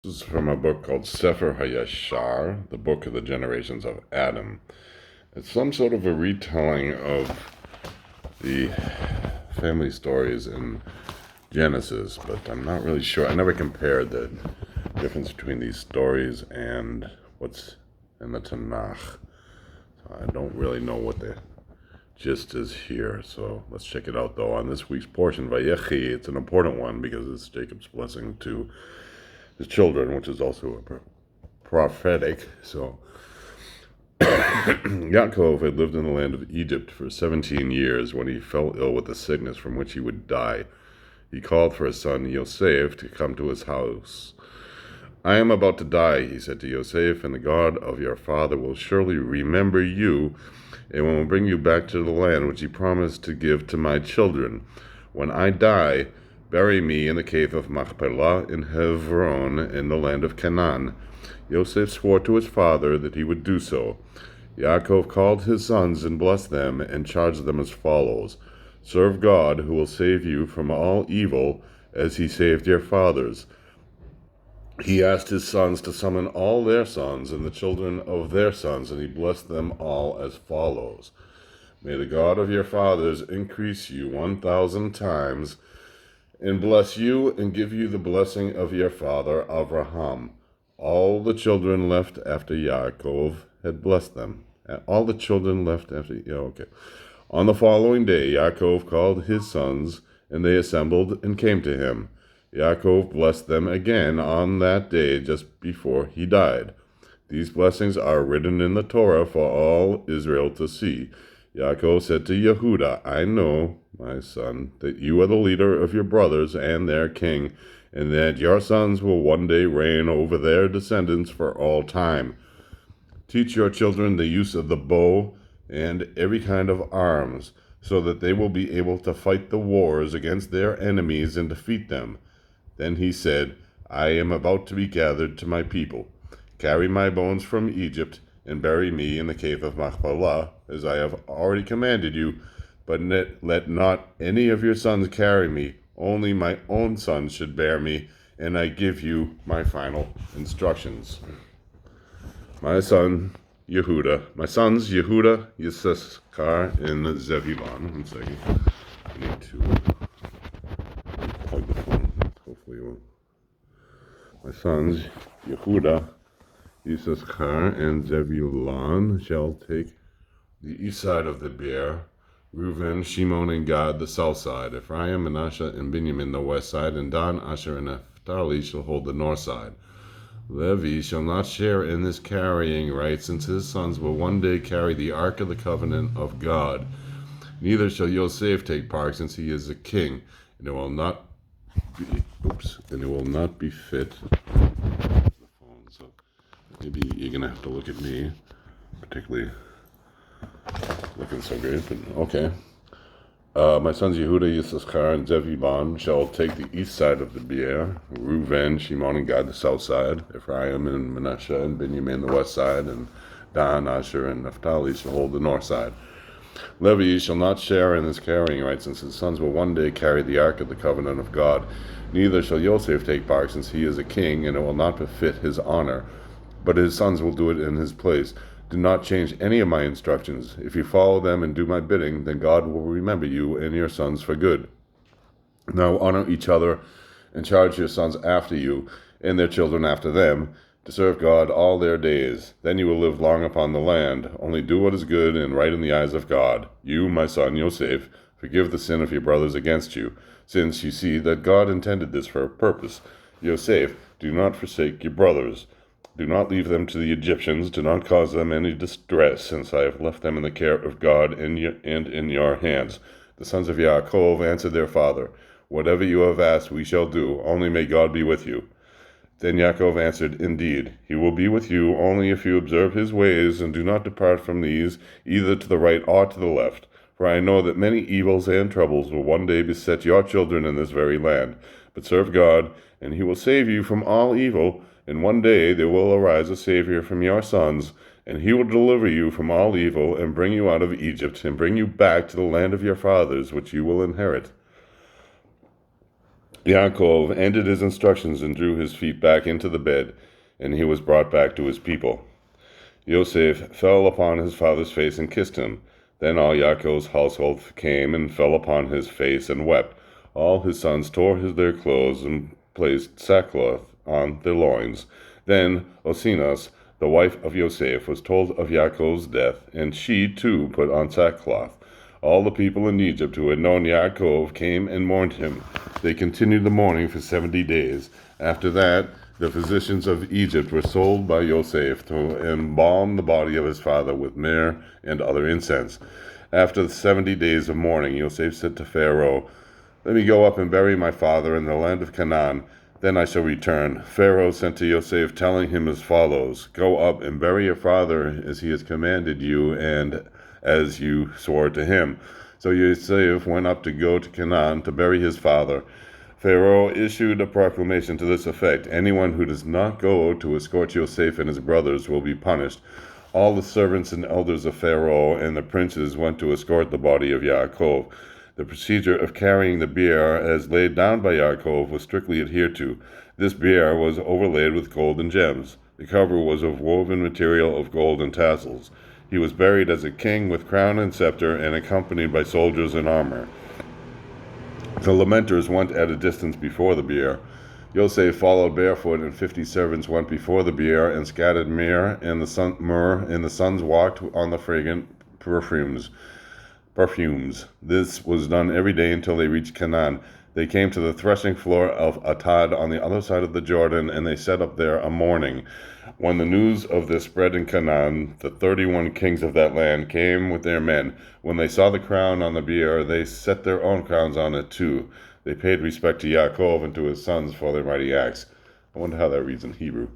This is from a book called Sefer HaTashar, the book of the generations of Adam. It's some sort of a retelling of the family stories in Genesis, but I'm not really sure. I never compared the difference between these stories and what's in the Tanakh. So I don't really know what the gist is here. So let's check it out, though. On this week's portion, Vayechi, it's an important one because it's Jacob's blessing to his children, which is also prophetic. So Yaakov had lived in the land of Egypt for 17 years when he fell ill with a sickness from which he would die. He called for his son Yosef to come to his house. I am about to die, he said to Yosef, and the God of your father will surely remember you and will bring you back to the land which he promised to give to my children. When I die, bury me in the cave of Machpelah in Hebron in the land of Canaan. Yosef swore to his father that he would do so. Yaakov called his sons and blessed them and charged them as follows. Serve God, who will save you from all evil, as he saved your fathers. He asked his sons to summon all their sons and the children of their sons, and he blessed them all as follows. May the God of your fathers increase you 1,000 times, and bless you and give you the blessing of your father Abraham. All the children left after Yaakov had blessed them. All the children left after, okay. On the following day, Yaakov called his sons, and they assembled and came to him. Yaakov blessed them again on that day just before he died. These blessings are written in the Torah for all Israel to see. Yaakov said to Yehuda, I know, my son, that you are the leader of your brothers and their king, and that your sons will one day reign over their descendants for all time. Teach your children the use of the bow and every kind of arms, so that they will be able to fight the wars against their enemies and defeat them. Then he said, I am about to be gathered to my people. Carry my bones from Egypt and bury me in the cave of Machpelah, as I have already commanded you, but let not any of your sons carry me, only my own sons should bear me, and I give you my final instructions. My sons, Yehuda, Yissaschar, and Zebulon. One second. I need to plug the phone. Hopefully it won't. My sons, Yehuda, Yissaschar, and Zebulon shall take the east side of the Bear, Reuben, Shimon, and Gad the south side, Ephraim, Manasseh, and Benjamin the west side, and Dan, Asher, and Naphtali shall hold the north side. Levi shall not share in this carrying right, since his sons will one day carry the ark of the covenant of God. Neither shall Yosef take part, since he is a king, and it will not be fit. The phone, so maybe you're gonna have to look at me, particularly looking so great, but okay. My sons Yehuda, Yissaschar, and Zebulon shall take the east side of the Beer, Reuben, Shimon, and Gad the south side, Ephraim and Manasseh and Benjamin the west side, and Dan, Asher, and Naphtali shall hold the north side. Levi shall not share in this carrying right, since his sons will one day carry the ark of the covenant of God. Neither shall Yosef take part, since he is a king, and it will not befit his honor, but his sons will do it in his place. Do not change any of my instructions. If you follow them and do my bidding, then God will remember you and your sons for good. Now honor each other and charge your sons after you and their children after them to serve God all their days. Then you will live long upon the land. Only do what is good and right in the eyes of God. You, my son Yosef, forgive the sin of your brothers against you, since you see that God intended this for a purpose. Yosef, do not forsake your brothers. Do not leave them to the Egyptians. Do not cause them any distress, since I have left them in the care of God and in your hands. The sons of Yaakov answered their father, Whatever you have asked we shall do, only may God be with you. Then Yaakov answered, Indeed, he will be with you only if you observe his ways, and do not depart from these, either to the right or to the left. For I know that many evils and troubles will one day beset your children in this very land. But serve God, and he will save you from all evil, and one day there will arise a Savior from your sons, and he will deliver you from all evil, and bring you out of Egypt, and bring you back to the land of your fathers, which you will inherit. Yaakov ended his instructions and drew his feet back into the bed, and he was brought back to his people. Yosef fell upon his father's face and kissed him. Then all Yaakov's household came and fell upon his face and wept. All his sons tore their clothes and placed sackcloth on their loins. Then Osinas, the wife of Yosef, was told of Yaakov's death, and she too put on sackcloth. All the people in Egypt who had known Yaakov came and mourned him. They continued the mourning for 70 days. After that, the physicians of Egypt were sold by Yosef to embalm the body of his father with myrrh and other incense. After the 70 days of mourning, Yosef said to Pharaoh, "Let me go up and bury my father in the land of Canaan. Then I shall return." Pharaoh sent to Yosef, telling him as follows, "Go up and bury your father as he has commanded you and as you swore to him." So Yosef went up to go to Canaan to bury his father. Pharaoh issued a proclamation to this effect: "Anyone who does not go to escort Yosef and his brothers will be punished." All the servants and elders of Pharaoh and the princes went to escort the body of Yaakov. The procedure of carrying the bier as laid down by Yaakov was strictly adhered to. This bier was overlaid with gold and gems. The cover was of woven material of gold and tassels. He was buried as a king with crown and scepter and accompanied by soldiers in armor. The lamenters went at a distance before the bier. Yosef followed barefoot, and 50 servants went before the bier and scattered myrrh, and the sons walked on the fragrant perfumes. This was done every day until they reached Canaan. They came to the threshing floor of Atad on the other side of the Jordan, and they set up there a mourning. When the news of this spread in Canaan, the 31 kings of that land came with their men. When they saw the crown on the bier, they set their own crowns on it too. They paid respect to Yaakov and to his sons for their mighty acts. I wonder how that reads in Hebrew.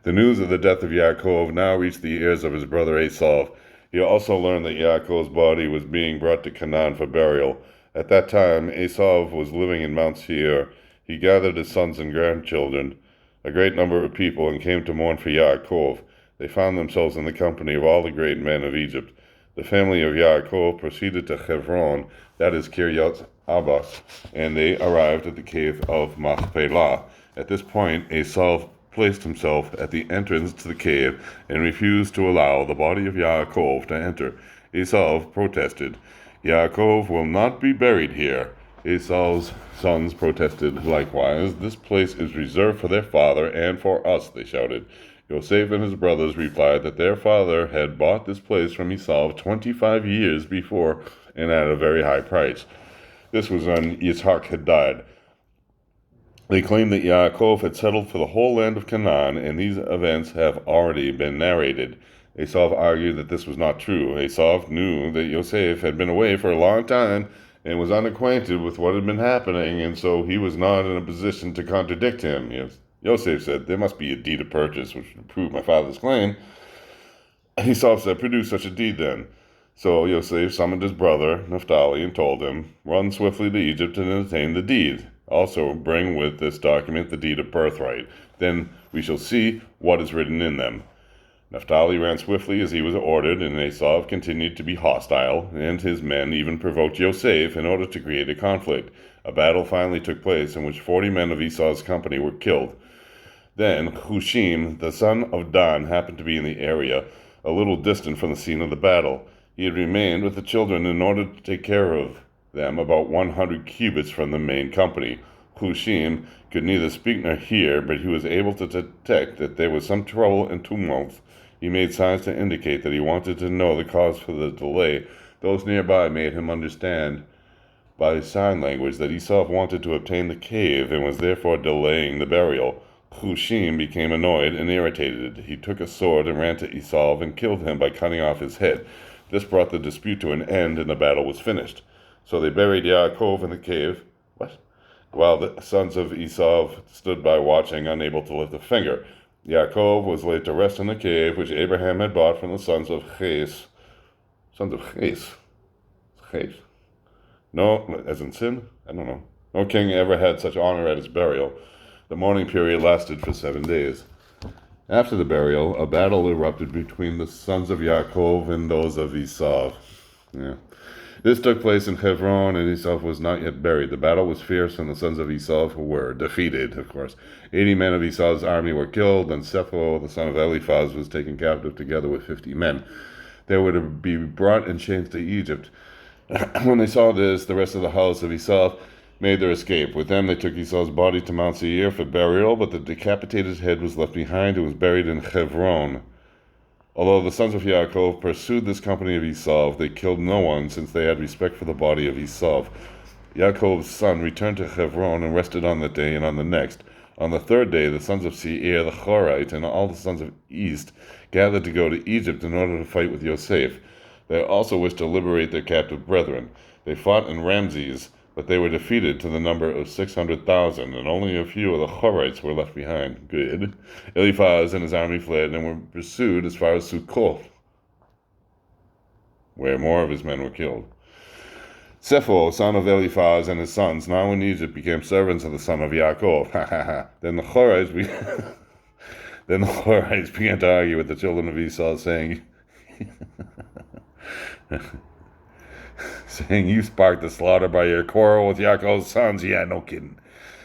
The news of the death of Yaakov now reached the ears of his brother Esau. He also learned that Yaakov's body was being brought to Canaan for burial. At that time, Esau was living in Mount Seir. He gathered his sons and grandchildren, a great number of people, and came to mourn for Yaakov. They found themselves in the company of all the great men of Egypt. The family of Yaakov proceeded to Hebron, that is Kiryat Abbas, and they arrived at the cave of Machpelah. At this point, Esau placed himself at the entrance to the cave and refused to allow the body of Yaakov to enter. Esau protested, "Yaakov will not be buried here." Esau's sons protested likewise. "This place is reserved for their father and for us," they shouted. Yosef and his brothers replied that their father had bought this place from Esau 25 years before and at a very high price. This was when Yitzhak had died. They claimed that Yaakov had settled for the whole land of Canaan, and these events have already been narrated. Esau argued that this was not true. Esau knew that Yosef had been away for a long time and was unacquainted with what had been happening, and so he was not in a position to contradict him. Yosef said, "There must be a deed of purchase which would prove my father's claim." Esau said, "Produce such a deed then." So Yosef summoned his brother Naphtali and told him, "Run swiftly to Egypt and obtain the deed. Also bring with this document the deed of birthright. Then we shall see what is written in them." Naphtali ran swiftly as he was ordered, and Esau continued to be hostile, and his men even provoked Yosef in order to create a conflict. A battle finally took place in which 40 men of Esau's company were killed. Then Hushim, the son of Dan, happened to be in the area, a little distant from the scene of the battle. He had remained with the children in order to take care of them about 100 cubits from the main company. Hushim could neither speak nor hear, but he was able to detect that there was some trouble and tumult. He made signs to indicate that he wanted to know the cause for the delay. Those nearby made him understand by sign language that Esau wanted to obtain the cave and was therefore delaying the burial. Hushim became annoyed and irritated. He took a sword and ran to Esau and killed him by cutting off his head. This brought the dispute to an end, and the battle was finished. So they buried Yaakov in the cave, while the sons of Esau stood by watching, unable to lift a finger. Yaakov was laid to rest in the cave which Abraham had bought from the sons of Ches. Sons of Ches? Ches? No, as in sin? I don't know. No king ever had such honor at his burial. The mourning period lasted for 7 days. After the burial, a battle erupted between the sons of Yaakov and those of Esau. This took place in Hebron, and Esau was not yet buried. The battle was fierce, and the sons of Esau were defeated, of course. 80 men of Esau's army were killed, and Sefer, the son of Eliphaz, was taken captive together with 50 men. They were to be brought in chains to Egypt. When they saw this, the rest of the house of Esau made their escape. With them, they took Esau's body to Mount Seir for burial, but the decapitated head was left behind. It was buried in Hebron. Although the sons of Yaakov pursued this company of Esau, they killed no one, since they had respect for the body of Esau. Yaakov's son returned to Hebron and rested on that day and on the next. On the third day, the sons of Seir, the Horite, and all the sons of East gathered to go to Egypt in order to fight with Yosef. They also wished to liberate their captive brethren. They fought in Ramses, but they were defeated to the number of 600,000, and only a few of the Horites were left behind. Good. Eliphaz and his army fled and were pursued as far as Sukkot, where more of his men were killed. Sefer, son of Eliphaz, and his sons, now in Egypt, became servants of the son of Yaakov. Then the Horites began to argue with the children of Esau, saying, you sparked the slaughter by your quarrel with Yaakov's sons. Yeah, no kidding.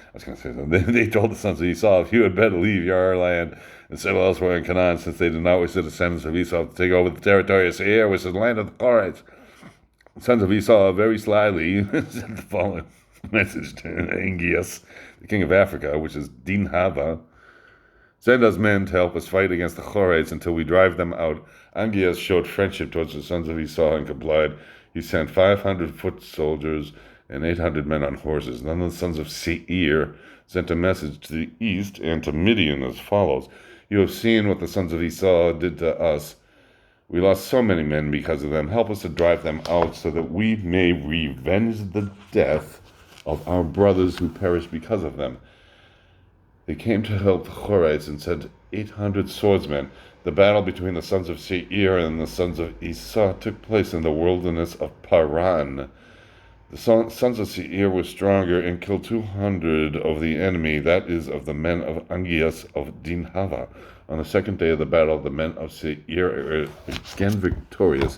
I was going to say something. They told the sons of Esau, if you had better leave your land and settle elsewhere in Canaan, since they did not wish the descendants of Esau to take over the territory of Seir, which is the land of the Horites. The sons of Esau very slyly sent the following message to Angeas, the king of Africa, which is Dinhava. Send us men to help us fight against the Horites until we drive them out. Angeas showed friendship towards the sons of Esau and complied. He sent 500 foot soldiers and 800 men on horses. Then the sons of Seir sent a message to the east and to Midian as follows. You have seen what the sons of Esau did to us. We lost so many men because of them. Help us to drive them out so that we may revenge the death of our brothers who perished because of them. They came to help the Horites and sent 800 swordsmen. The battle between the sons of Seir and the sons of Esau took place in the wilderness of Paran. The sons of Seir were stronger and killed 200 of the enemy, that is, of the men of Angeas of Dinhava. On the second day of the battle, the men of Seir were again victorious.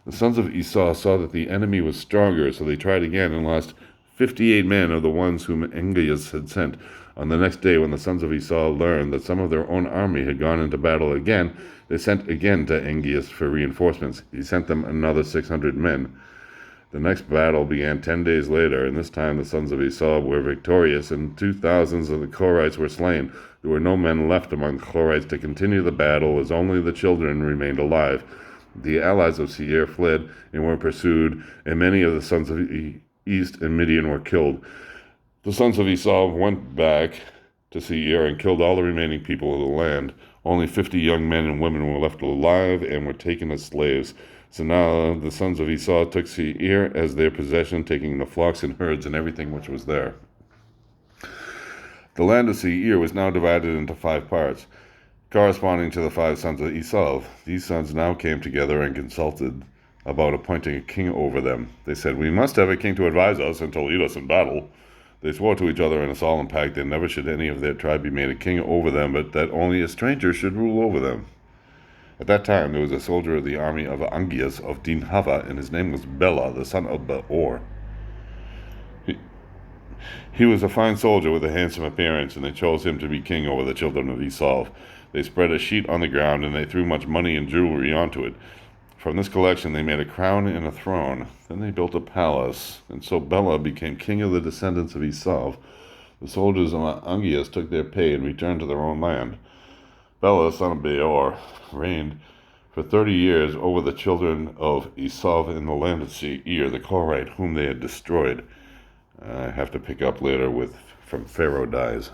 The sons of Esau saw that the enemy was stronger, so they tried again and lost 58 men of the ones whom Angeas had sent. On the next day, when the sons of Esau learned that some of their own army had gone into battle again, they sent again to Angeas for reinforcements. He sent them another 600 men. The next battle began 10 days later, and this time the sons of Esau were victorious, and 2,000 of the Horites were slain. There were no men left among the Horites to continue the battle, as only the children remained alive. The allies of Seir fled and were pursued, and many of the sons of East and Midian were killed. The sons of Esau went back to Seir and killed all the remaining people of the land. Only 50 young men and women were left alive and were taken as slaves. So now the sons of Esau took Seir as their possession, taking the flocks and herds and everything which was there. The land of Seir was now divided into 5 parts, corresponding to the 5 sons of Esau. These sons now came together and consulted about appointing a king over them. They said, we must have a king to advise us and to lead us in battle. They swore to each other in a solemn pact that never should any of their tribe be made a king over them, but that only a stranger should rule over them. At that time there was a soldier of the army of Angeas of Dinhava, and his name was Bela, the son of Beor. He was a fine soldier with a handsome appearance, and they chose him to be king over the children of Esau. They spread a sheet on the ground, and they threw much money and jewelry onto it. From this collection they made a crown and a throne. Then they built a palace, and so Bela became king of the descendants of Esau. The soldiers of Angeas took their pay and returned to their own land. Bela, son of Beor, reigned for 30 years over the children of Esau in the land of Seir, the Korite, whom they had destroyed. I have to pick up later with From Pharaoh Dies.